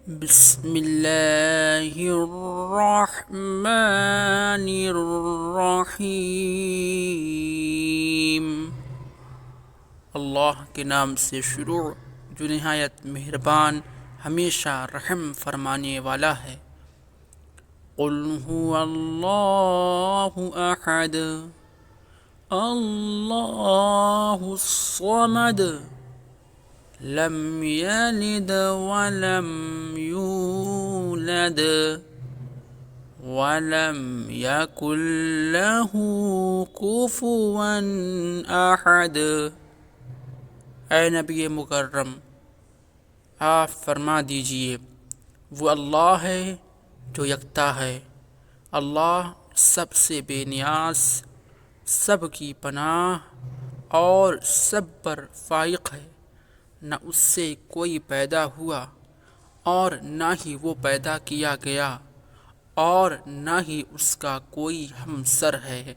بسم اللہ الرحمن الرحیم۔ اللہ کے نام سے شروع جو نہایت مہربان ہمیشہ رحم فرمانے والا ہے۔ قل هو اللہ احد اللہ الصمد لم يلد ولم يولد ولم يكن له كفوا احد۔ اے نبی مکرم، آپ فرما دیجئے وہ اللہ ہے جو یکتا ہے، اللہ سب سے بے نیاز، سب کی پناہ اور سب پر فائق ہے۔ نہ اس سے کوئی پیدا ہوا اور نہ ہی وہ پیدا کیا گیا، اور نہ ہی اس کا کوئی ہمسر ہے۔